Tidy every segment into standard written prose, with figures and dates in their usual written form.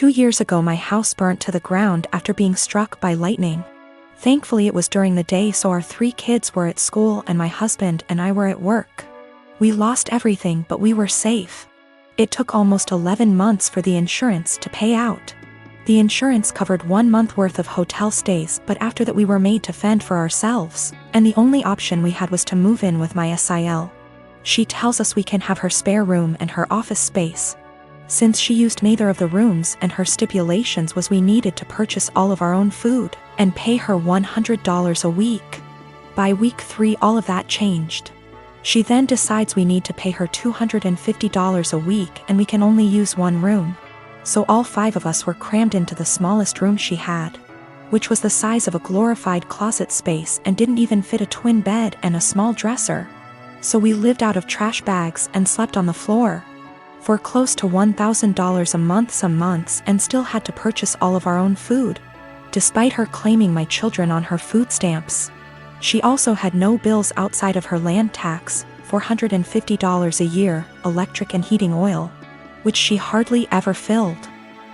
2 years ago my house burnt to the ground after being struck by lightning. Thankfully it was during the day, so our 3 kids were at school and my husband and I were at work. We lost everything, but we were safe. It took almost 11 months for the insurance to pay out. The insurance covered 1 month worth of hotel stays, but after that we were made to fend for ourselves, and the only option we had was to move in with my SIL. She tells us we can have her spare room and her office space. Since she used neither of the rooms, and her stipulations was we needed to purchase all of our own food and pay her $100 a week. By week 3 all of that changed. She then decides we need to pay her $250 a week and we can only use 1 room. So all 5 of us were crammed into the smallest room she had, which was the size of a glorified closet space and didn't even fit a twin bed and a small dresser. So we lived out of trash bags and slept on the floor for close to $1,000 a month some months, and still had to purchase all of our own food, despite her claiming my children on her food stamps. She also had no bills outside of her land tax, $450 a year, electric and heating oil, which she hardly ever filled.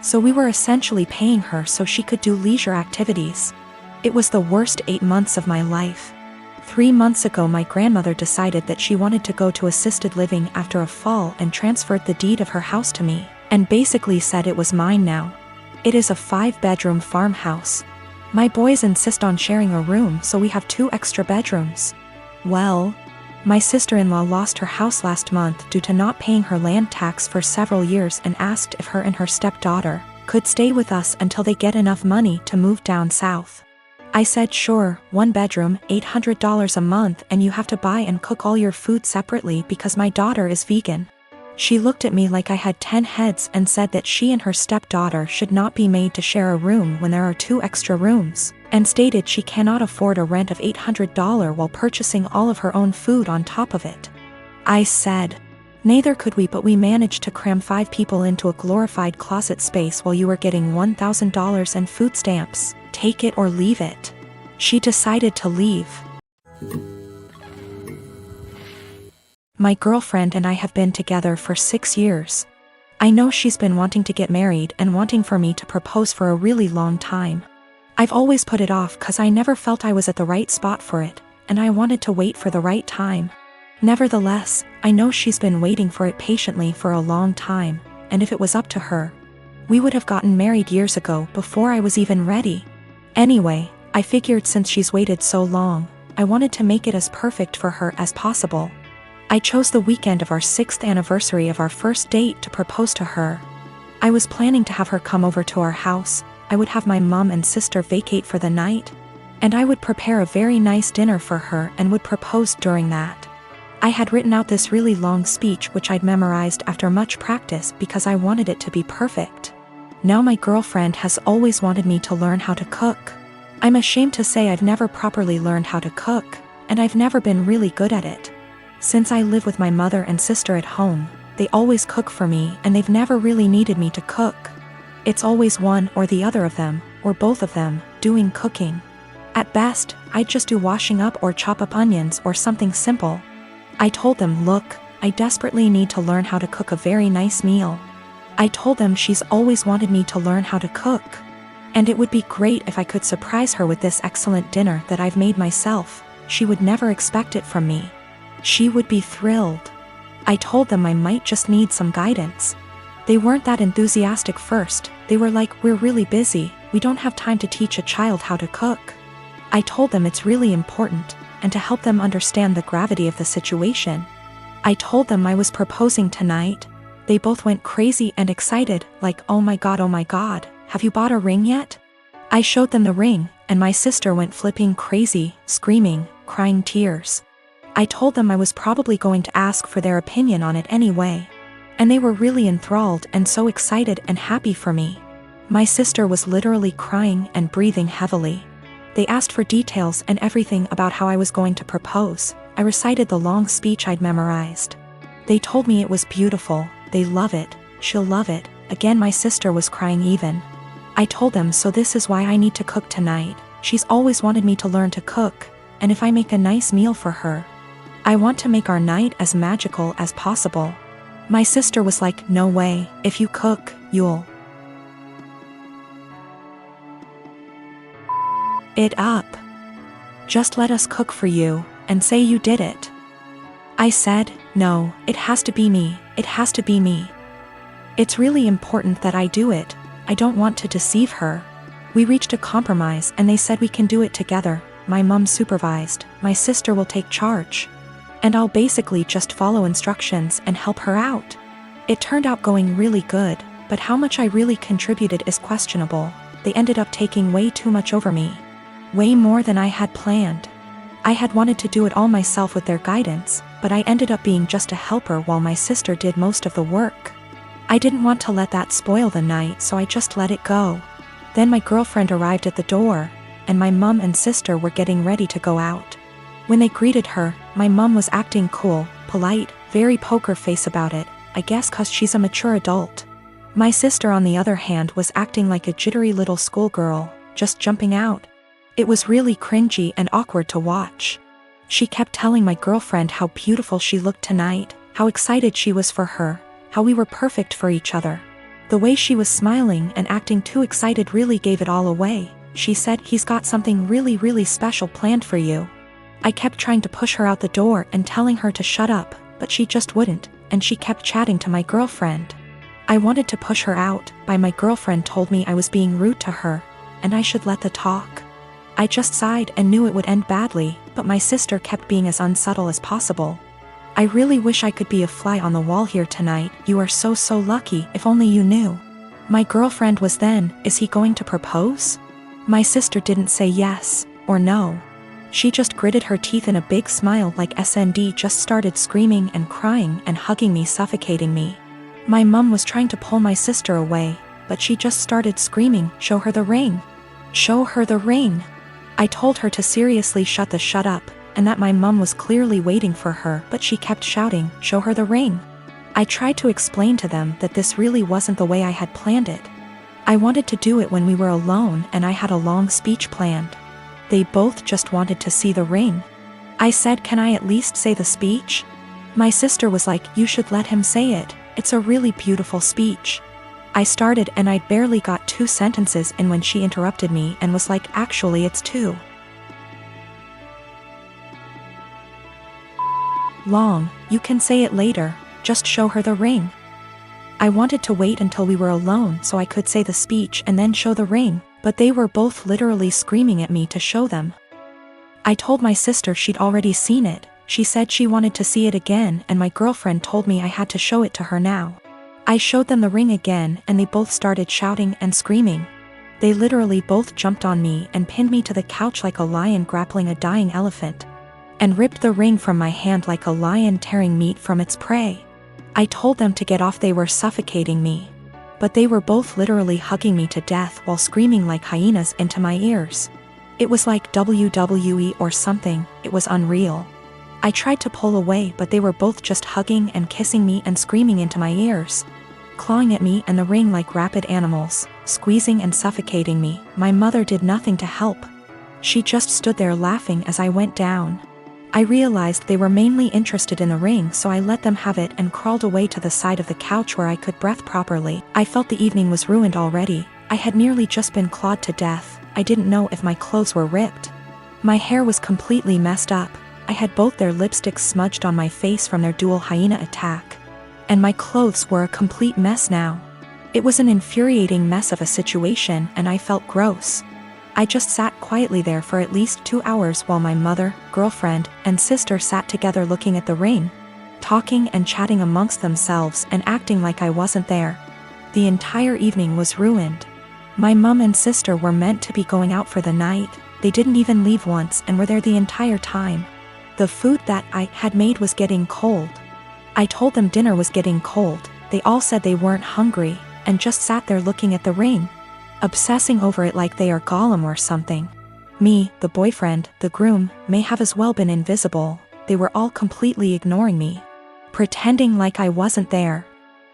So we were essentially paying her so she could do leisure activities. It was the worst 8 months of my life. 3 months ago my grandmother decided that she wanted to go to assisted living after a fall and transferred the deed of her house to me, and basically said it was mine now. It is a 5-bedroom farmhouse. My boys insist on sharing a room, so we have 2 extra bedrooms. Well, my sister-in-law lost her house last month due to not paying her land tax for several years and asked if her and her stepdaughter could stay with us until they get enough money to move down south. I said sure, 1 bedroom, $800 a month, and you have to buy and cook all your food separately because my daughter is vegan. She looked at me like I had 10 heads and said that she and her stepdaughter should not be made to share a room when there are 2 extra rooms, and stated she cannot afford a rent of $800 while purchasing all of her own food on top of it. I said, neither could we, but we managed to cram 5 people into a glorified closet space while you were getting $1,000 and food stamps. Take it or leave it. She decided to leave. My girlfriend and I have been together for 6 years. I know she's been wanting to get married and wanting for me to propose for a really long time. I've always put it off because I never felt I was at the right spot for it, and I wanted to wait for the right time. Nevertheless, I know she's been waiting for it patiently for a long time, and if it was up to her, we would have gotten married years ago before I was even ready. Anyway, I figured since she's waited so long, I wanted to make it as perfect for her as possible. I chose the weekend of our 6th anniversary of our first date to propose to her. I was planning to have her come over to our house, I would have my mom and sister vacate for the night, and I would prepare a very nice dinner for her and would propose during that. I had written out this really long speech which I'd memorized after much practice because I wanted it to be perfect. Now my girlfriend has always wanted me to learn how to cook. I'm ashamed to say I've never properly learned how to cook, and I've never been really good at it. Since I live with my mother and sister at home, they always cook for me and they've never really needed me to cook. It's always one or the other of them, or both of them, doing cooking. At best, I'd just do washing up or chop up onions or something simple. I told them, look, I desperately need to learn how to cook a very nice meal. I told them she's always wanted me to learn how to cook, and it would be great if I could surprise her with this excellent dinner that I've made myself. She would never expect it from me. She would be thrilled. I told them I might just need some guidance. They weren't that enthusiastic first. They were like, we're really busy, we don't have time to teach a child how to cook. I told them it's really important, and to help them understand the gravity of the situation, I told them I was proposing tonight. They both went crazy and excited, like, oh my god, have you bought a ring yet? I showed them the ring, and my sister went flipping crazy, screaming, crying tears. I told them I was probably going to ask for their opinion on it anyway. And they were really enthralled and so excited and happy for me. My sister was literally crying and breathing heavily. They asked for details and everything about how I was going to propose. I recited the long speech I'd memorized. They told me it was beautiful, they love it, she'll love it. Again my sister was crying even. I told them, so this is why I need to cook tonight. She's always wanted me to learn to cook, and if I make a nice meal for her, I want to make our night as magical as possible. My sister was like, no way, if you cook, you'll it up. Just let us cook for you, and say you did it. I said, no, it has to be me, it has to be me. It's really important that I do it, I don't want to deceive her. We reached a compromise and they said we can do it together. My mom supervised, my sister will take charge. And I'll basically just follow instructions and help her out. It turned out going really good, but how much I really contributed is questionable. They ended up taking way too much over me. Way more than I had planned. I had wanted to do it all myself with their guidance, but I ended up being just a helper while my sister did most of the work. I didn't want to let that spoil the night, so I just let it go. Then my girlfriend arrived at the door, and my mom and sister were getting ready to go out. When they greeted her, my mom was acting cool, polite, very poker face about it, I guess 'cause she's a mature adult. My sister on the other hand was acting like a jittery little schoolgirl, just jumping out. It was really cringy and awkward to watch. She kept telling my girlfriend how beautiful she looked tonight, how excited she was for her, how we were perfect for each other. The way she was smiling and acting too excited really gave it all away. She said, he's got something really special planned for you. I kept trying to push her out the door and telling her to shut up, but she just wouldn't, and she kept chatting to my girlfriend. I wanted to push her out, but my girlfriend told me I was being rude to her, and I should let the talk. I just sighed and knew it would end badly, but my sister kept being as unsubtle as possible. I really wish I could be a fly on the wall here tonight, you are so lucky, if only you knew. My girlfriend was then, is he going to propose? My sister didn't say yes, or no. She just gritted her teeth in a big smile like SND just started screaming and crying and hugging me, suffocating me. My mom was trying to pull my sister away, but she just started screaming, show her the ring. Show her the ring. I told her to seriously shut up, and that my mom was clearly waiting for her, but she kept shouting, show her the ring. I tried to explain to them that this really wasn't the way I had planned it. I wanted to do it when we were alone and I had a long speech planned. They both just wanted to see the ring. I said, can I at least say the speech? My sister was like, you should let him say it, it's a really beautiful speech. I started and I'd barely got 2 sentences in when she interrupted me and was like, actually it's 2. Long, you can say it later, just show her the ring. I wanted to wait until we were alone so I could say the speech and then show the ring, but they were both literally screaming at me to show them. I told my sister she'd already seen it, she said she wanted to see it again, and my girlfriend told me I had to show it to her now. I showed them the ring again and they both started shouting and screaming. They literally both jumped on me and pinned me to the couch like a lion grappling a dying elephant, and ripped the ring from my hand like a lion tearing meat from its prey. I told them to get off, they were suffocating me. But they were both literally hugging me to death while screaming like hyenas into my ears. It was like WWE or something, it was unreal. I tried to pull away but they were both just hugging and kissing me and screaming into my ears, clawing at me and the ring like rabid animals, squeezing and suffocating me. My mother did nothing to help. She just stood there laughing as I went down. I realized they were mainly interested in the ring, so I let them have it and crawled away to the side of the couch where I could breathe properly. I felt the evening was ruined already. I had nearly just been clawed to death. I didn't know if my clothes were ripped. My hair was completely messed up. I had both their lipsticks smudged on my face from their dual hyena attack. And my clothes were a complete mess now. It was an infuriating mess of a situation and I felt gross. I just sat quietly there for at least 2 hours while my mother, girlfriend, and sister sat together looking at the ring, talking and chatting amongst themselves and acting like I wasn't there. The entire evening was ruined. My mom and sister were meant to be going out for the night. They didn't even leave once and were there the entire time. The food that I had made was getting cold. I told them dinner was getting cold. They all said they weren't hungry and just sat there looking at the ring, obsessing over it like they are Gollum or something. Me, the boyfriend, the groom, may have as well been invisible. They were all completely ignoring me, pretending like I wasn't there.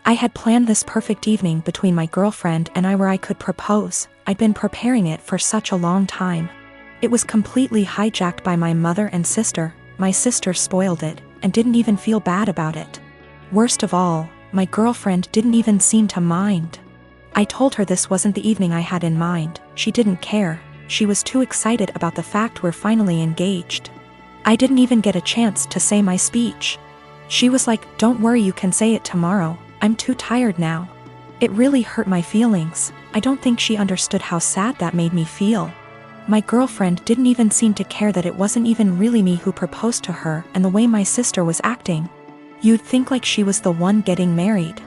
I had planned this perfect evening between my girlfriend and I where I could propose. I'd been preparing it for such a long time. It was completely hijacked by my mother and sister. My sister spoiled it and didn't even feel bad about it. Worst of all, my girlfriend didn't even seem to mind. I told her this wasn't the evening I had in mind. She didn't care. she was too excited about the fact we're finally engaged. I didn't even get a chance to say my speech. She was like, "Don't worry, you can say it tomorrow, I'm too tired now." It really hurt my feelings. I don't think she understood how sad that made me feel. My girlfriend didn't even seem to care that it wasn't even really me who proposed to her, and the way my sister was acting. You'd think like she was the one getting married.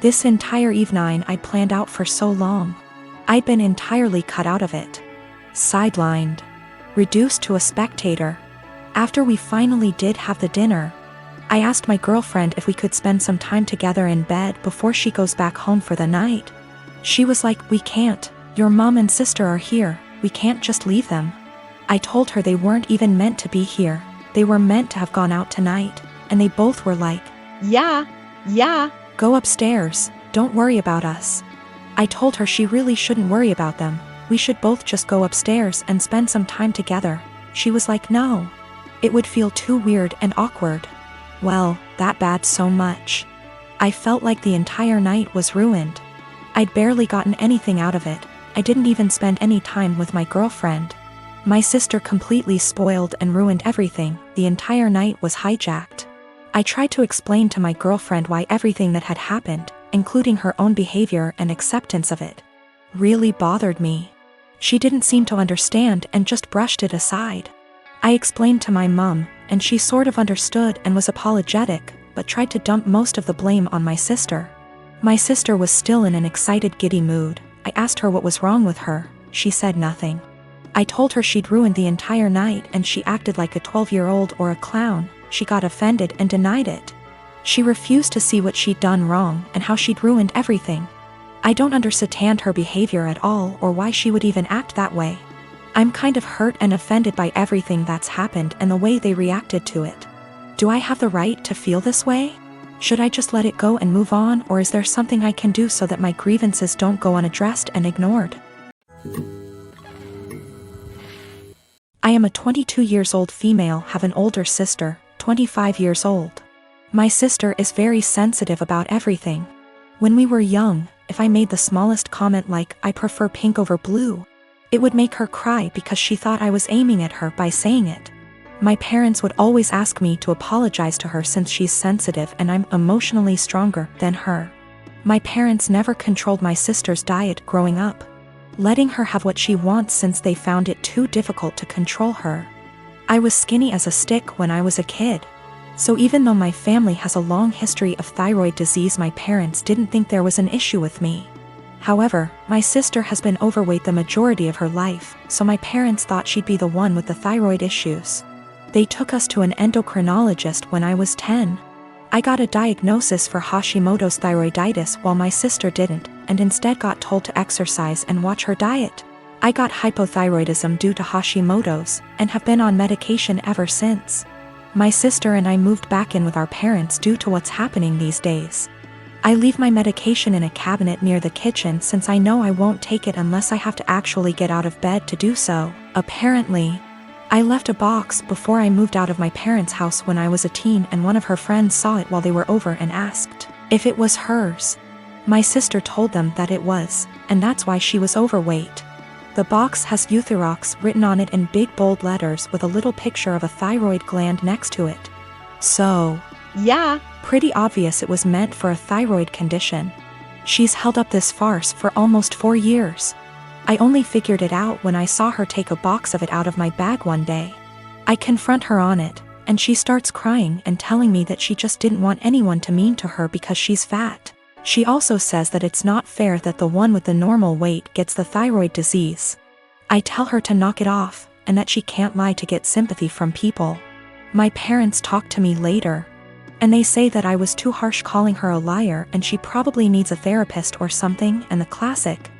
This entire evening I'd planned out for so long. I'd been entirely cut out of it. Sidelined. Reduced to a spectator. After we finally did have the dinner, I asked my girlfriend if we could spend some time together in bed before she goes back home for the night. She was like, "We can't. Your mom and sister are here. We can't just leave them." I told her they weren't even meant to be here. They were meant to have gone out tonight. And they both were like, Yeah. Go upstairs. Don't worry about us." I told her she really shouldn't worry about them. We should both just go upstairs and spend some time together. She was like, "No. It would feel too weird and awkward." Well, that bad so much. I felt like the entire night was ruined. I'd barely gotten anything out of it. I didn't even spend any time with my girlfriend. My sister completely spoiled and ruined everything. The entire night was hijacked. I tried to explain to my girlfriend why everything that had happened, including her own behavior and acceptance of it, really bothered me. She didn't seem to understand and just brushed it aside. I explained to my mom, and she sort of understood and was apologetic, but tried to dump most of the blame on my sister. My sister was still in an excited, giddy mood. I asked her what was wrong with her. She said nothing. I told her she'd ruined the entire night and she acted like a 12-year-old or a clown. She got offended and denied it. She refused to see what she'd done wrong and how she'd ruined everything. I don't understand her behavior at all or why she would even act that way. I'm kind of hurt and offended by everything that's happened and the way they reacted to it. Do I have the right to feel this way? Should I just let it go and move on, or is there something I can do so that my grievances don't go unaddressed and ignored? I am a 22 years old female, have an older sister, 25 years old. My sister is very sensitive about everything. When we were young, if I made the smallest comment like, "I prefer pink over blue," it would make her cry because she thought I was aiming at her by saying it. My parents would always ask me to apologize to her since she's sensitive and I'm emotionally stronger than her. My parents never controlled my sister's diet growing up, letting her have what she wants since they found it too difficult to control her. I was skinny as a stick when I was a kid. So even though my family has a long history of thyroid disease, my parents didn't think there was an issue with me. However, my sister has been overweight the majority of her life, so my parents thought she'd be the one with the thyroid issues. They took us to an endocrinologist when I was 10. I got a diagnosis for Hashimoto's thyroiditis while my sister didn't, and instead got told to exercise and watch her diet. I got hypothyroidism due to Hashimoto's, and have been on medication ever since. My sister and I moved back in with our parents due to what's happening these days. I leave my medication in a cabinet near the kitchen since I know I won't take it unless I have to actually get out of bed to do so. Apparently, I left a box before I moved out of my parents' house when I was a teen, and one of her friends saw it while they were over and asked if it was hers. My sister told them that it was, and that's why she was overweight. The box has Euthyrox written on it in big bold letters with a little picture of a thyroid gland next to it. So, yeah, pretty obvious it was meant for a thyroid condition. She's held up this farce for almost 4 years. I only figured it out when I saw her take a box of it out of my bag one day. I confront her on it, and she starts crying and telling me that she just didn't want anyone to mean to her because she's fat. She also says that it's not fair that the one with the normal weight gets the thyroid disease. I tell her to knock it off, and that she can't lie to get sympathy from people. My parents talk to me later, and they say that I was too harsh calling her a liar and she probably needs a therapist or something, and the classic,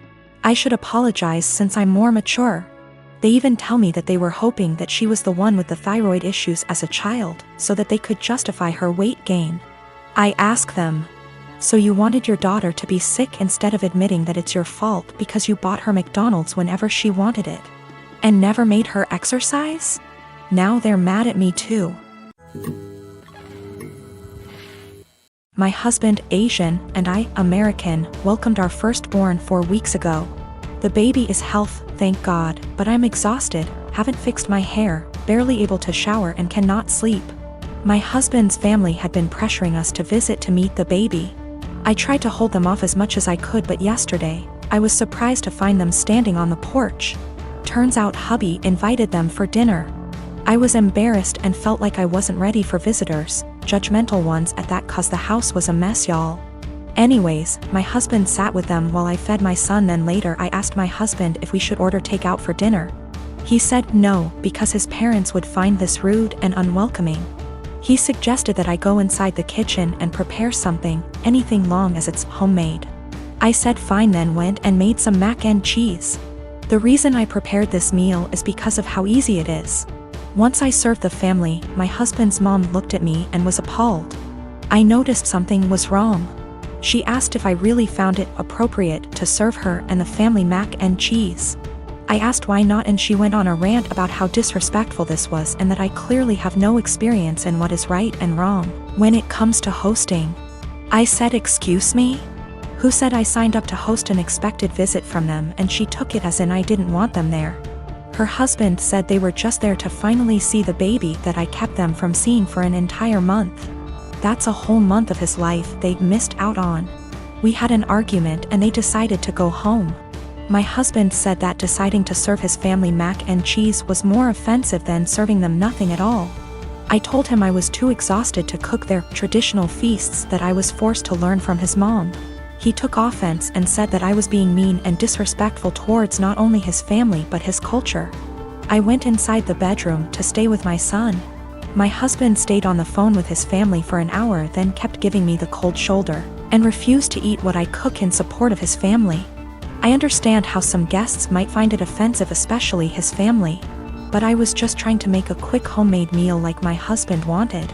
I should apologize since I'm more mature. They even tell me that they were hoping that she was the one with the thyroid issues as a child, so that they could justify her weight gain. I ask them, so you wanted your daughter to be sick instead of admitting that it's your fault because you bought her McDonald's whenever she wanted it, and never made her exercise? Now they're mad at me too. My husband, Asian, and I, American, welcomed our firstborn 4 weeks ago. The baby is healthy, thank God, but I'm exhausted, haven't fixed my hair, barely able to shower and cannot sleep. My husband's family had been pressuring us to visit to meet the baby. I tried to hold them off as much as I could, but yesterday, I was surprised to find them standing on the porch. Turns out hubby invited them for dinner. I was embarrassed and felt like I wasn't ready for visitors, judgmental ones at that, cause the house was a mess, y'all. Anyways, my husband sat with them while I fed my son. Then later I asked my husband if we should order takeout for dinner. He said no, because his parents would find this rude and unwelcoming. He suggested that I go inside the kitchen and prepare something, anything long as it's homemade. I said fine, then went and made some mac and cheese. The reason I prepared this meal is because of how easy it is. Once I served the family, my husband's mom looked at me and was appalled. I noticed something was wrong. She asked if I really found it appropriate to serve her and the family mac and cheese. I asked why not, and she went on a rant about how disrespectful this was and that I clearly have no experience in what is right and wrong when it comes to hosting. I said, excuse me? Who said I signed up to host an expected visit from them? And she took it as in I didn't want them there. Her husband said they were just there to finally see the baby that I kept them from seeing for an entire month. That's a whole month of his life they missed out on. We had an argument and they decided to go home. My husband said that deciding to serve his family mac and cheese was more offensive than serving them nothing at all. I told him I was too exhausted to cook their traditional feasts that I was forced to learn from his mom. He took offense and said that I was being mean and disrespectful towards not only his family but his culture. I went inside the bedroom to stay with my son. My husband stayed on the phone with his family for an hour, then kept giving me the cold shoulder, and refused to eat what I cook in support of his family. I understand how some guests might find it offensive, especially his family, but I was just trying to make a quick homemade meal like my husband wanted.